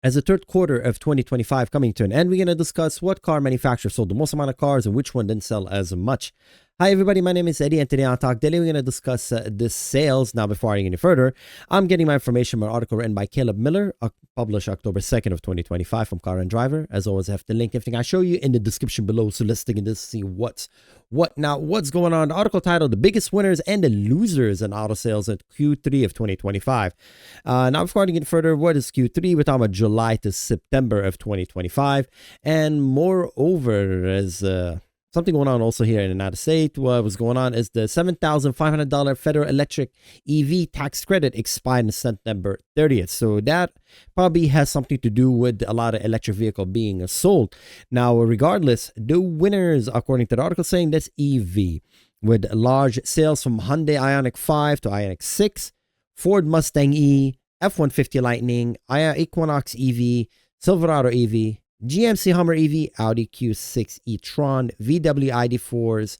As the third quarter of 2025 coming to an end, we're going to discuss what car manufacturer sold the most amount of cars and which one didn't sell as much. Hi everybody, my name is Eddie and today on Talk Daily we're going to discuss the sales. Now before I go any further, I'm getting my information from an article written by Caleb Miller, published October 2nd of 2025 from Car and Driver. As always, I have to link everything I show you in the description below, so let's dig into this to see what's going on. The article titled The Biggest Winners and the Losers in Auto Sales at Q3 of 2025. Now before I get further, what is Q3? We're talking about July to September of 2025, and moreover, as something going on also here in the United States. What was going on is the $7,500 federal electric EV tax credit expired on September 30th. So that probably has something to do with a lot of electric vehicle being sold. Now, regardless, the winners, according to the article, saying that's EV, with large sales from Hyundai Ioniq 5 to Ioniq 6, Ford Mustang E, F-150 Lightning, Equinox EV, Silverado EV, GMC Hummer EV, Audi Q6 e-tron, VW ID4s.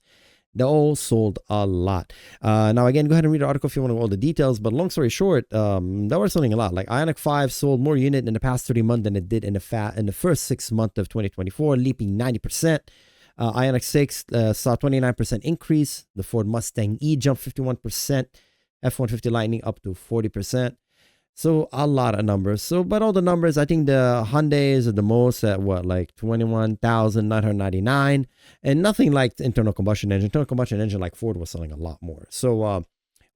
They all sold a lot. Now, again, go ahead and read the article if you want to know all the details. But long story short, they were selling a lot. Like Ioniq 5 sold more unit in the past 3 months than it did in the first 6 months of 2024, leaping 90%. Ioniq 6 saw 29% increase. The Ford Mustang E jumped 51%. F-150 Lightning up to 40%. So a lot of numbers. So, but all the numbers, I think the Hyundais are the most at what, like 21,999, and nothing like the internal combustion engine. Internal combustion engine like Ford was selling a lot more. So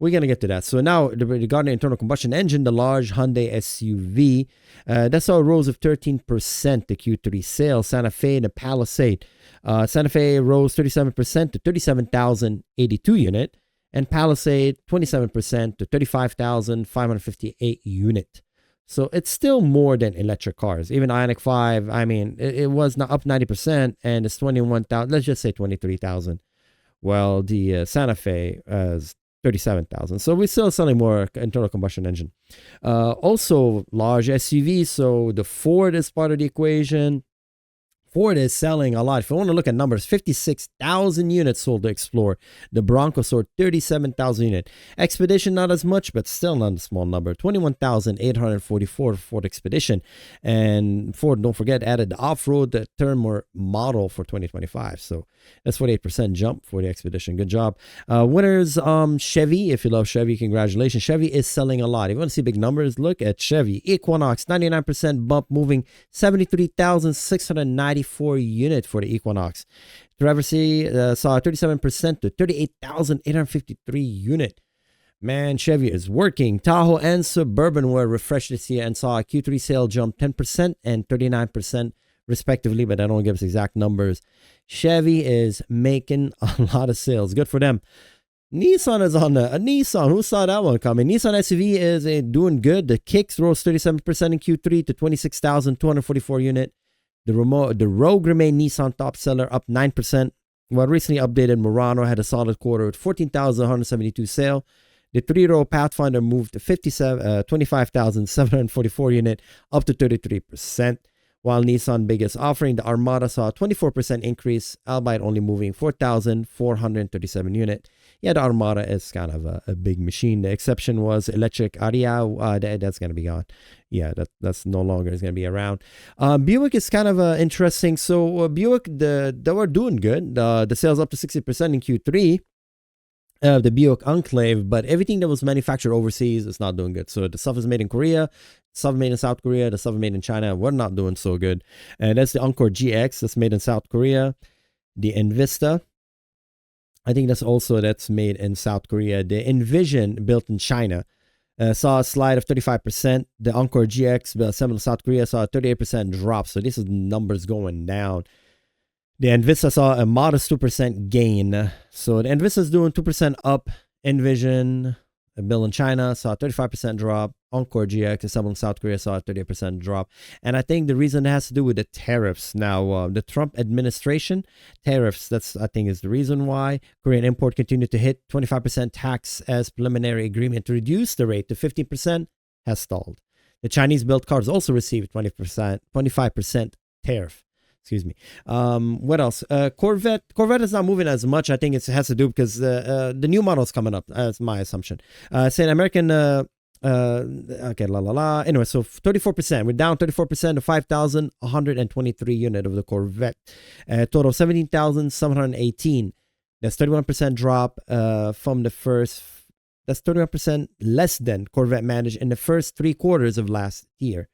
we're gonna get to that. So now regarding the internal combustion engine, the large Hyundai SUV, that saw a rose of 13% to Q3 sales. Santa Fe and the Palisade. Santa Fe rose 37% to 37,082 unit. And Palisade 27% to 35,558 unit. So it's still more than electric cars. Even Ioniq 5, I mean, it was not up 90% and it's 21,000, let's just say 23,000. Well, the Santa Fe is 37,000. So we're still selling more internal combustion engine. Also, large SUVs. So the Ford is part of the equation. Ford is selling a lot. If you want to look at numbers, 56,000 units sold to Explorer. The Bronco sold 37,000 units. Expedition, not as much, but still not a small number. 21,844 Ford Expedition. And Ford, don't forget, added the off-road term or model for 2025. So that's 48% jump for the Expedition. Good job. Winners, Chevy. If you love Chevy, congratulations. Chevy is selling a lot. If you want to see big numbers, look at Chevy. Equinox, 99% bump, moving 73,694 unit for the Equinox. Traverse saw 37% to 38,853 unit. Man, Chevy is working. Tahoe and Suburban were refreshed this year and saw a Q3 sale jump 10% and 39% respectively, but I don't give us exact numbers. Chevy is making a lot of sales. Good for them. Nissan is on a Nissan. Who saw that one coming? Nissan SUV is doing good. The Kicks rose 37% in Q3 to 26,244 unit. The Rogue remained Nissan top seller, up 9%. While recently updated Murano had a solid quarter with 14,172 sale. The 3-row Pathfinder moved to 25,744 unit, up to 33%. While Nissan biggest offering, the Armada, saw a 24% increase, albeit only moving 4,437 unit. Yeah, the Armada is kind of a big machine. The exception was electric Aria. That's going to be gone. Yeah, that's no longer is going to be around. Buick is kind of interesting. So Buick, they were doing good. The sales up to 60% in Q3. The Buick Enclave, but everything that was manufactured overseas is not doing good. So the stuff is made in Korea, stuff made in South Korea, the stuff made in China, we're not doing so good. And that's the Encore GX that's made in South Korea. The Envista, I think that's made in South Korea. The Envision, built in China, saw a slide of 35%. The Encore GX, assembled in South Korea, saw a 38% drop. So this is numbers going down. The Envista saw a modest 2% gain. So the Envista is doing 2% up. Envision, built in China, saw a 35% drop. Encore GX, assembled in South Korea, saw a 38% drop. And I think the reason it has to do with the tariffs. Now, the Trump administration, tariffs, I think is the reason why. Korean import continued to hit 25% tax as preliminary agreement to reduce the rate to 15% has stalled. The Chinese-built cars also received 25% tariff. Excuse me. What else? Corvette is not moving as much. I think it has to do because the new model is coming up. That's my assumption. Say an American Okay, Anyway, so 34%. We're down 34% to 5,123 unit of the Corvette. Total of 17,718. That's 31% drop from the first. That's 31% less than Corvette managed in the first 3 quarters of last year.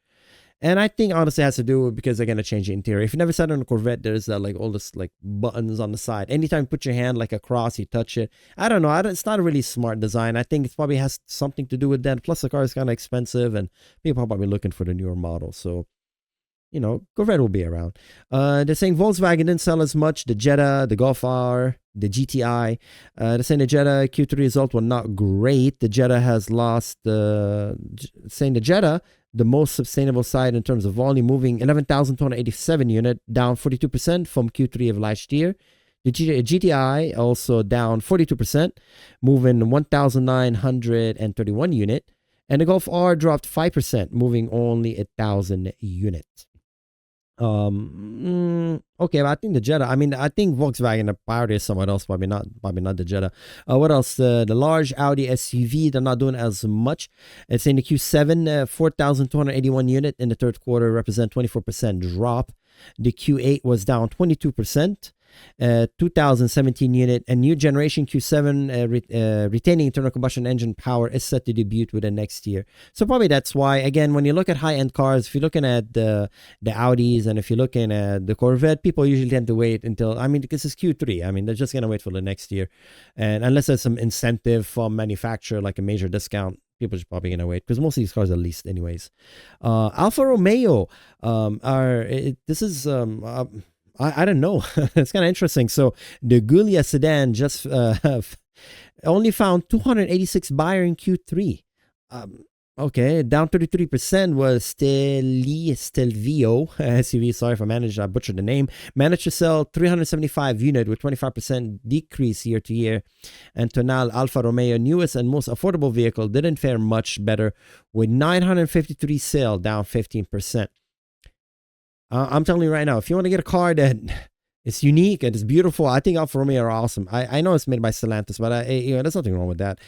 And I think honestly it has to do with because they're gonna change the interior. If you never sat on a Corvette, there's like all this like buttons on the side. Anytime you put your hand like across, you touch it. I don't know. It's not a really smart design. I think it probably has something to do with that. Plus the car is kind of expensive, and people are probably looking for the newer model. So, you know, Corvette will be around. They're saying Volkswagen didn't sell as much. The Jetta, the Golf R, the GTI. They're saying the Jetta Q3 result were not great. The Jetta has lost. Saying the Jetta, the most sustainable side in terms of volume, moving 11,287 unit, down 42% from Q3 of last year. The GTI also down 42%, moving 1,931 unit. And the Golf R dropped 5%, moving only 1,000 units. Okay, but I think the Jetta. I mean, I think Volkswagen the priority is someone else. Probably not the Jetta. What else? The large Audi SUV. They're not doing as much. It's in the Q7, 4,281 unit in the third quarter, represent 24% drop. The Q8 was down 22%. 2017 unit, and new generation Q7 retaining internal combustion engine power is set to debut within next year. So probably that's why, again, when you look at high-end cars, if you're looking at the Audis and if you're looking at the Corvette, people usually tend to wait until, I mean, because it's Q3. I mean, they're just going to wait for the next year. And unless there's some incentive from manufacturer, like a major discount, people are probably going to wait because most of these cars are leased anyways. Alfa Romeo, I don't know. It's kind of interesting. So the Giulia sedan just only found 286 buyer in Q3. Okay, down 33% was Stelvio SUV. Sorry if I butchered the name. Managed to sell 375 unit with 25% decrease year to year. And Tonal Alfa Romeo, newest and most affordable vehicle, didn't fare much better with 953 sale, down 15%. I'm telling you right now, if you want to get a car that is unique and is beautiful, I think Alfa Romeo are awesome. I know it's made by Stellantis, but there's nothing wrong with that.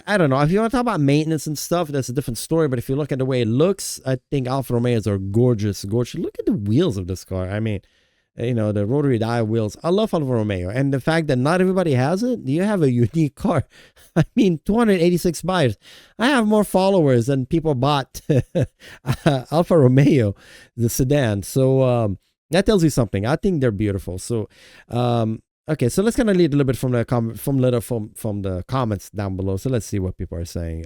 I don't know. If you want to talk about maintenance and stuff, that's a different story. But if you look at the way it looks, I think Alfa Romeos are gorgeous. Look at the wheels of this car. I mean, the rotary dial wheels. I love Alfa Romeo. And the fact that not everybody has it, you have a unique car. I mean, 286 buyers. I have more followers than people bought Alfa Romeo, the sedan. So that tells you something. I think they're beautiful. So, okay, so let's kind of lead a little bit from the comments down below. So let's see what people are saying.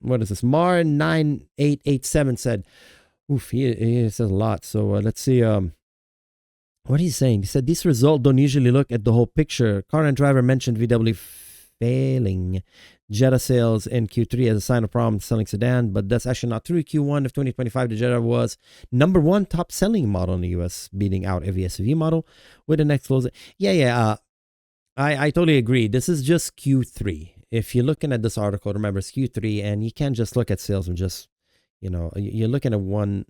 What is this? Mar9887 said, oof, he says a lot. So let's see. What he's saying, he said, these results don't usually look at the whole picture. Car and driver mentioned VW failing Jetta sales in Q3 as a sign of problem selling sedan, but that's actually not true. Q1 of 2025, the Jetta was #1 top selling model in the US, beating out every SUV model with the next closing. I totally agree. This is just Q3. If you're looking at this article, remember it's Q3, and you can't just look at sales and just, you're looking at one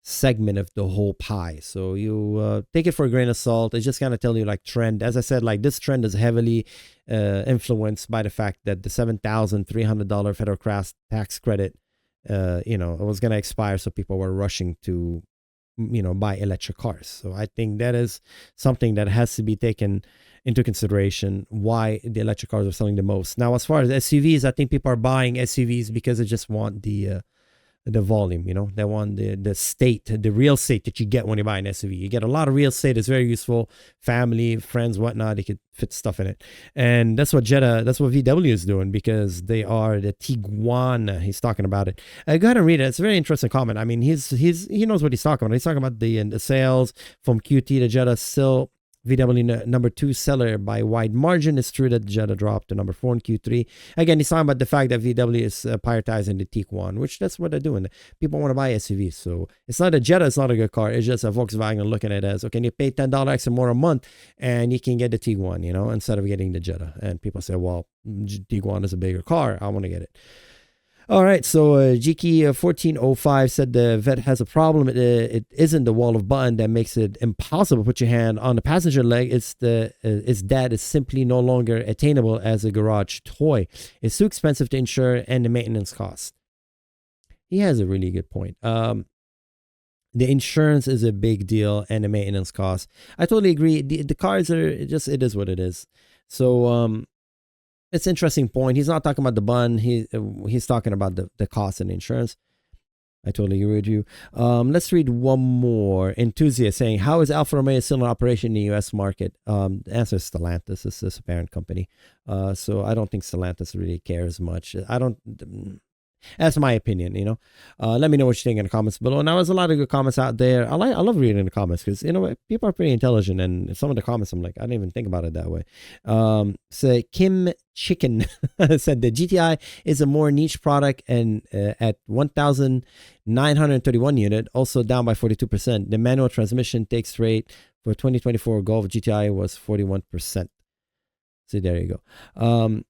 segment of the whole pie. So you take it for a grain of salt. It's just kind of tell you like trend. As I said, like this trend is heavily influenced by the fact that the $7,300 federal tax credit, it was going to expire. So people were rushing to, buy electric cars. So I think that is something that has to be taken into consideration why the electric cars are selling the most. Now, as far as SUVs, I think people are buying SUVs because they just want the volume, they want the real estate that you get when you buy an SUV. You get a lot of real estate. It's very useful. Family, friends, whatnot, you could fit stuff in it. And that's what VW is doing, because they are the Tiguan. He's talking about it. Go ahead and read it. It's a very interesting comment. I mean, he knows what he's talking about. He's talking about the sales from QT to Jetta. Still VW #2 seller by wide margin. It's true that Jetta dropped to #4 in Q3. Again, he's talking about the fact that VW is prioritizing the Tiguan, which that's what they're doing. People want to buy SUVs. So it's not a Jetta, it's not a good car. It's just a Volkswagen looking at it as, okay, you pay $10 extra more a month and you can get the Tiguan, instead of getting the Jetta. And people say, well, Tiguan is a bigger car. I want to get it. All right, so Jiki 1405 said the vet has a problem. It isn't the wall of button that makes it impossible to put your hand on the passenger leg. It's that is simply no longer attainable as a garage toy. It's too expensive to insure and the maintenance cost. He has a really good point. The insurance is a big deal and the maintenance cost. I totally agree. The cars are it is what it is. So it's an interesting point. He's not talking about the bun. He's talking about the cost and the insurance. I totally agree with you. Let's read one more. Enthusiast saying, how is Alfa Romeo still in operation in the U.S. market? The answer is Stellantis. This is a parent company. So I don't think Stellantis really cares much. That's my opinion, Let me know what you think in the comments below. Now, there's a lot of good comments out there. I love reading the comments because, people are pretty intelligent. And some of the comments, I'm like, I didn't even think about it that way. So Kim Chicken said the GTI is a more niche product and at 1,931 unit, also down by 42%. The manual transmission takes rate for 2024 Golf GTI was 41%. So there you go. I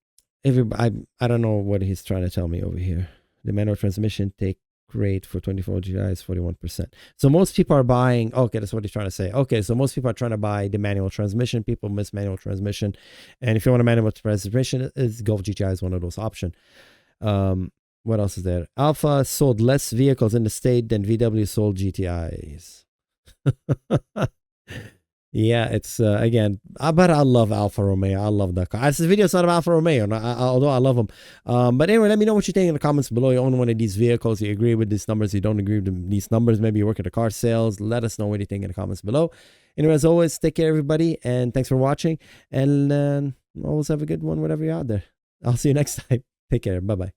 don't know what he's trying to tell me over here. The manual transmission take rate for 24 GTI is 41%. So most people are buying, okay, that's what he's trying to say. Okay, so most people are trying to buy the manual transmission. People miss manual transmission. And if you want a manual transmission, Golf GTI is one of those options. What else is there? Alpha sold less vehicles in the state than VW sold GTIs. Yeah, it's again, but I love Alfa Romeo. I love that car. This video is not about Alfa Romeo, although I love them. But anyway, let me know what you think in the comments below. You own one of these vehicles. You agree with these numbers. You don't agree with these numbers. Maybe you work at the car sales. Let us know what you think in the comments below. Anyway, as always, take care, everybody, and thanks for watching. And always have a good one, whatever you're out there. I'll see you next time. Take care. Bye-bye.